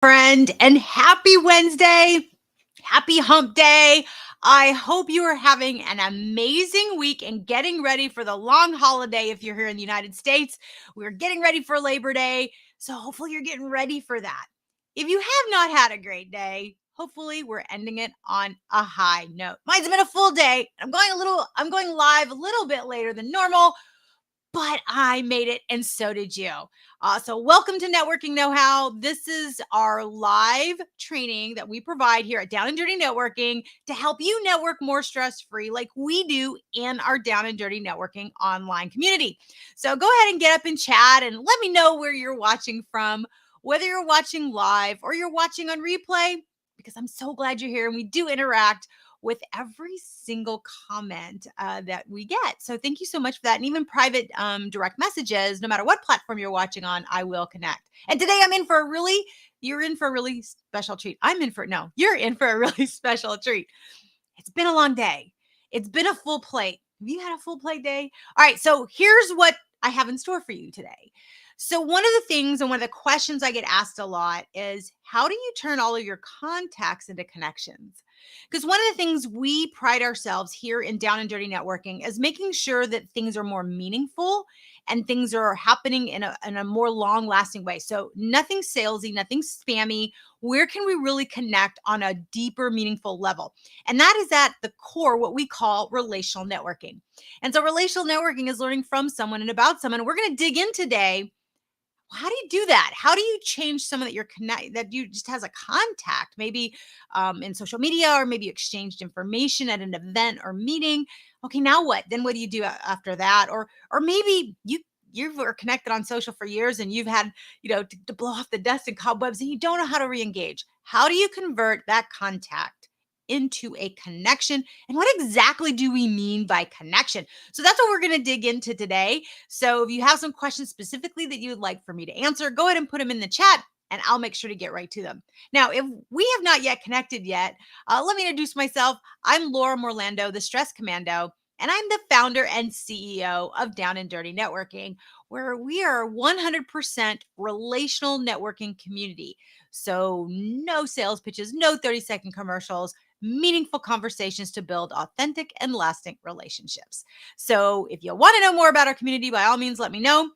Friend, and happy Wednesday. Happy hump day. I hope you are having an amazing week and getting ready for the long holiday if you're here in the United States. We're getting ready for Labor Day. So hopefully you're getting ready for that. If you have not had a great day, hopefully we're ending it on a high note. Mine's been a full day. I'm going live a little bit later than normal, but I made it and so did you. So, welcome to Networking Know How. This is our live training that we provide here at Down and Dirty Networking to help you network more stress free, like we do in our Down and Dirty Networking online community. So, go ahead and get up and chat and let me know where you're watching from, whether you're watching live or you're watching on replay, because I'm so glad you're here and we do interact with every single comment that we get. So thank you so much for that. And even private direct messages, no matter what platform you're watching on, I will connect. And today you're in for a really special treat. You're in for a really special treat. It's been a long day. It's been a full plate. Have you had a full plate day? All right. So here's what I have in store for you today. So, one of the things and one of the questions I get asked a lot is how do you turn all of your contacts into connections? Because one of the things we pride ourselves here in Down and Dirty Networking is making sure that things are more meaningful and things are happening in a more long lasting way. So, nothing salesy, nothing spammy. Where can we really connect on a deeper, meaningful level? And that is at the core, what we call relational networking. And so, relational networking is learning from someone and about someone. We're going to dig in today. How do you do that? How do you change someone that you just has a contact, maybe in social media, or maybe you exchanged information at an event or meeting? Okay, now what? Then what do you do after that? Or maybe you were connected on social for years and you've had to blow off the dust and cobwebs and you don't know how to re-engage. How do you convert that contact into a connection? And what exactly do we mean by connection? So that's what we're going to dig into today. So if you have some questions specifically that you would like for me to answer, go ahead and put them in the chat and I'll make sure to get right to them. Now, if we have not yet connected yet, let me introduce myself. I'm Laura Morlando, the Stress Commando, and I'm the founder and CEO of Down and Dirty Networking, where we are a 100% relational networking community. So no sales pitches, no 30-second commercials, meaningful conversations to build authentic and lasting relationships. So if you want to know more about our community, by all means, let me know.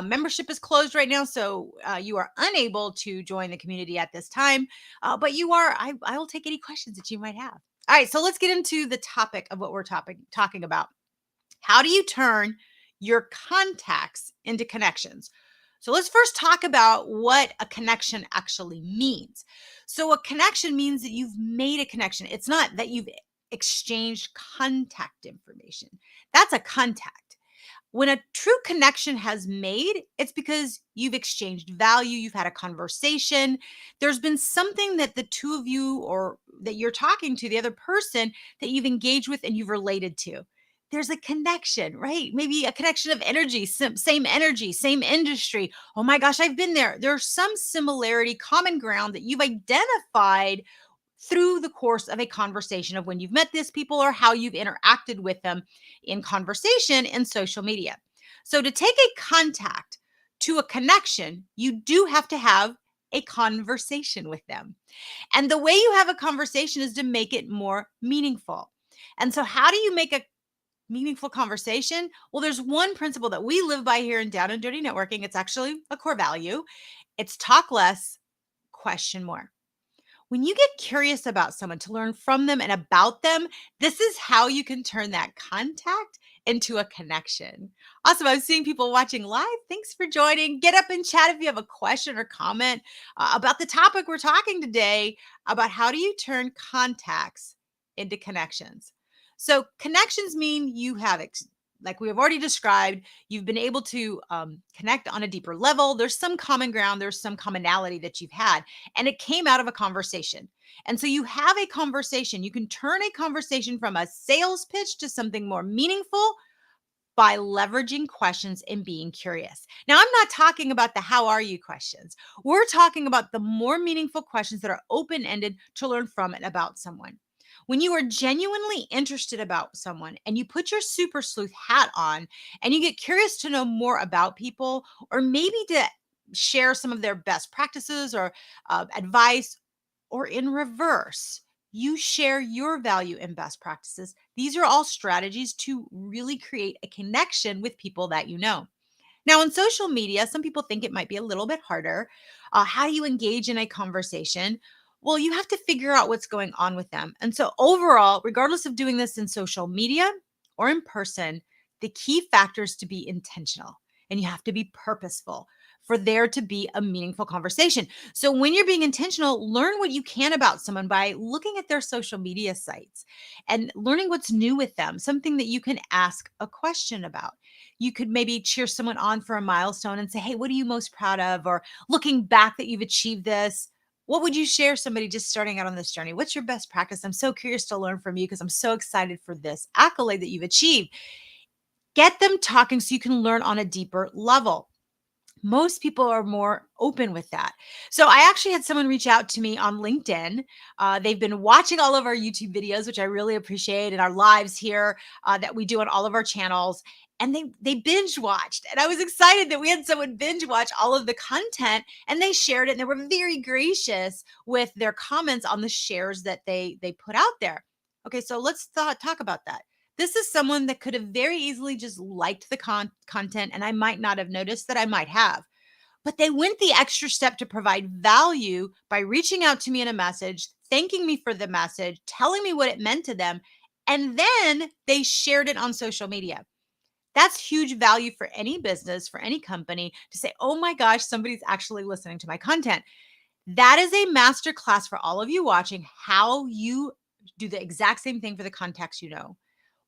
Membership is closed right now, so you are unable to join the community at this time. But I will take any questions that you might have. All right, so let's get into the topic of what we're talking about. How do you turn your contacts into connections? So let's first talk about what a connection actually means. So a connection means that you've made a connection. It's not that you've exchanged contact information. That's a contact. When a true connection has made, it's because you've exchanged value, you've had a conversation, there's been something that the two of you or that you're talking to the other person that you've engaged with and you've related to. There's a connection, right? Maybe a connection of energy, same energy, same industry. Oh my gosh, I've been there. There's some similarity, common ground that you've identified through the course of a conversation of when you've met these people or how you've interacted with them in conversation in social media. So, to take a contact to a connection, you do have to have a conversation with them. And the way you have a conversation is to make it more meaningful. And so, how do you make a meaningful conversation? Well, there's one principle that we live by here in Down and Dirty Networking. It's actually a core value. It's talk less, question more. When you get curious about someone to learn from them and about them, this is how you can turn that contact into a connection. Awesome. I'm seeing people watching live. Thanks for joining. Get up and chat if you have a question or comment about the topic we're talking today about how do you turn contacts into connections. So connections mean you have like we have already described, you've been able to connect on a deeper level. There's some common ground, there's some commonality that you've had, and it came out of a conversation. And so you have a conversation. You can turn a conversation from a sales pitch to something more meaningful by leveraging questions and being curious. Now, I'm not talking about the how are you questions. We're talking about the more meaningful questions that are open ended to learn from and about someone. When you are genuinely interested about someone and you put your super sleuth hat on and you get curious to know more about people, or maybe to share some of their best practices or advice, or in reverse, you share your value and best practices. These are all strategies to really create a connection with people that you know. Now, on social media, some people think it might be a little bit harder. How do you engage in a conversation? Well, you have to figure out what's going on with them. And so, overall, regardless of doing this in social media or in person, the key factor is to be intentional and you have to be purposeful for there to be a meaningful conversation. So, when you're being intentional, learn what you can about someone by looking at their social media sites and learning what's new with them, something that you can ask a question about. You could maybe cheer someone on for a milestone and say, "Hey, what are you most proud of?" Or looking back that you've achieved this. What would you share somebody just starting out on this journey? What's your best practice? I'm so curious to learn from you because I'm so excited for this accolade that you've achieved. Get them talking so you can learn on a deeper level. Most people are more open with that. So I actually had someone reach out to me on LinkedIn. They've been watching all of our YouTube videos, which I really appreciate, and our lives here that we do on all of our channels. And they binge watched, and I was excited that we had someone binge watch all of the content, and they shared it, and they were very gracious with their comments on the shares that they put out there. Okay, so let's talk about that. This is someone that could have very easily just liked the content, and I might not have noticed that I might have. But they went the extra step to provide value by reaching out to me in a message, thanking me for the message, telling me what it meant to them, and then they shared it on social media. That's huge value for any business, for any company to say, "Oh my gosh, somebody's actually listening to my content." That is a master class for all of you watching how you do the exact same thing for the contacts you know.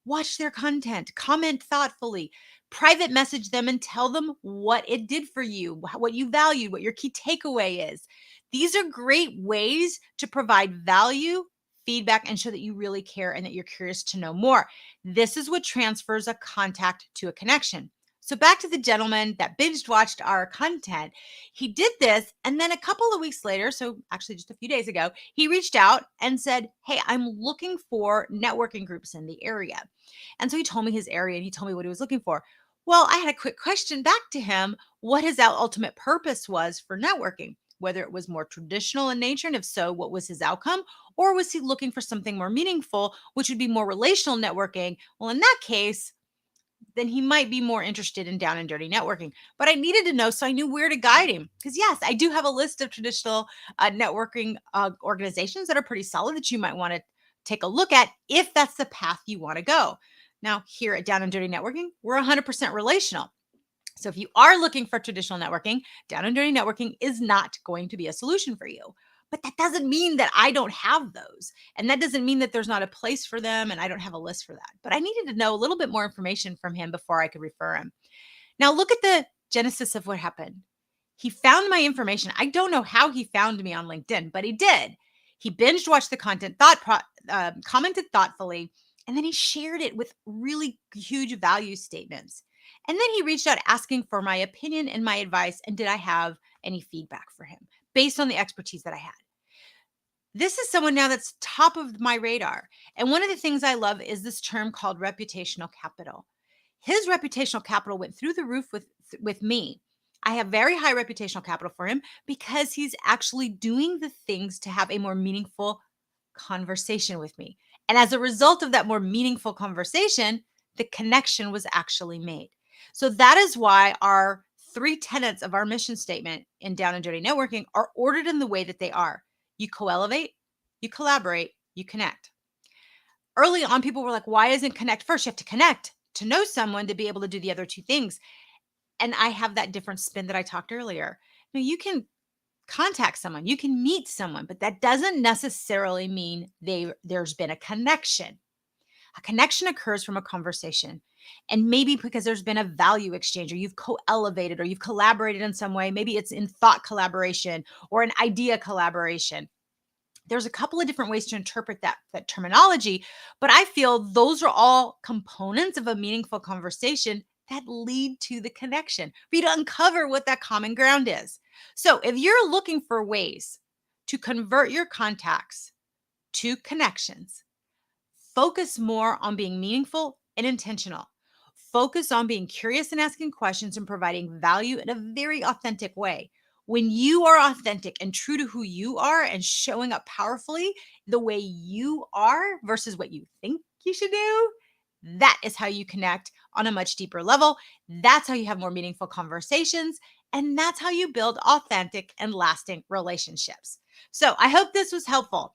Watch their content, comment thoughtfully, private message them and tell them what it did for you, what you valued, what your key takeaway is. These are great ways to provide value, feedback, and show that you really care and that you're curious to know more. This is what transfers a contact to a connection. So, back to the gentleman that binge watched our content. He did this, and then a couple of weeks later, so actually just a few days ago, he reached out and said, "Hey, I'm looking for networking groups in the area." And so he told me his area and he told me what he was looking for. Well, I had a quick question back to him what his ultimate purpose was for networking, whether it was more traditional in nature, and if so, what was his outcome? Or was he looking for something more meaningful, which would be more relational networking? Well, in that case, then he might be more interested in down and dirty networking. But I needed to know so I knew where to guide him. Because, yes, I do have a list of traditional networking organizations that are pretty solid that you might want to take a look at if that's the path you want to go. Now, here at Down and Dirty Networking, we're 100% relational. So if you are looking for traditional networking, down and dirty networking is not going to be a solution for you. But that doesn't mean that I don't have those. And that doesn't mean that there's not a place for them and I don't have a list for that. But I needed to know a little bit more information from him before I could refer him. Now, look at the genesis of what happened. He found my information. I don't know how he found me on LinkedIn, but he did. He binged watched the content, commented thoughtfully, and then he shared it with really huge value statements. And then he reached out asking for my opinion and my advice, and did I have any feedback for him based on the expertise that I had. This is someone now that's top of my radar. And one of the things I love is this term called reputational capital. His reputational capital went through the roof with me. I have very high reputational capital for him because he's actually doing the things to have a more meaningful conversation with me. And as a result of that more meaningful conversation, the connection was actually made. So that is why our three tenets of our mission statement in Down and Dirty Networking are ordered in the way that they are. You co-elevate, you collaborate, you connect. Early on, people were like, why isn't connect first? You have to connect to know someone to be able to do the other two things. And I have that different spin that I talked earlier. Now, you can contact someone, you can meet someone, but that doesn't necessarily mean there's been a connection. A connection occurs from a conversation. And maybe because there's been a value exchange, or you've co-elevated, or you've collaborated in some way. Maybe it's in thought collaboration or an idea collaboration. There's a couple of different ways to interpret that terminology, but I feel those are all components of a meaningful conversation that lead to the connection for you to uncover what that common ground is. So if you're looking for ways to convert your contacts to connections, focus more on being meaningful and intentional. Focus on being curious and asking questions and providing value in a very authentic way. When you are authentic and true to who you are and showing up powerfully the way you are versus what you think you should do, that is how you connect on a much deeper level. That's how you have more meaningful conversations. And that's how you build authentic and lasting relationships. So I hope this was helpful.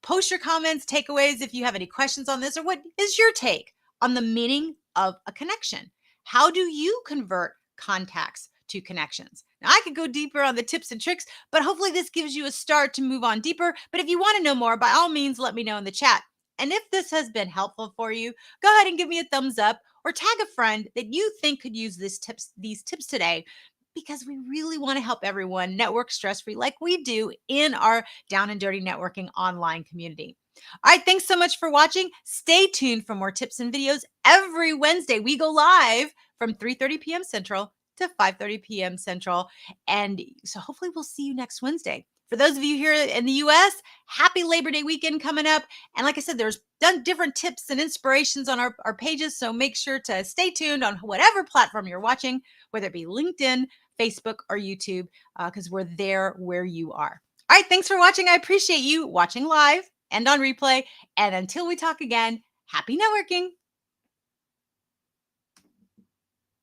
Post your comments, takeaways if you have any questions on this, or what is your take on the meaning of a connection? How do you convert contacts to connections? Now, I could go deeper on the tips and tricks, but hopefully this gives you a start to move on deeper. But if you want to know more, by all means, let me know in the chat. And if this has been helpful for you, go ahead and give me a thumbs up or tag a friend that you think could use these tips today, because we really want to help everyone network stress free like we do in our Down and Dirty Networking online community. All right, thanks so much for watching. Stay tuned for more tips and videos. Every Wednesday, we go live from 3:30 p.m. Central to 5:30 p.m. Central. And so hopefully we'll see you next Wednesday. For those of you here in the US, happy Labor Day weekend coming up. And like I said, there's done different tips and inspirations on our pages. So make sure to stay tuned on whatever platform you're watching, whether it be LinkedIn, Facebook, or YouTube, because we're there where you are. All right, thanks for watching. I appreciate you watching live and on replay. And until we talk again, happy networking.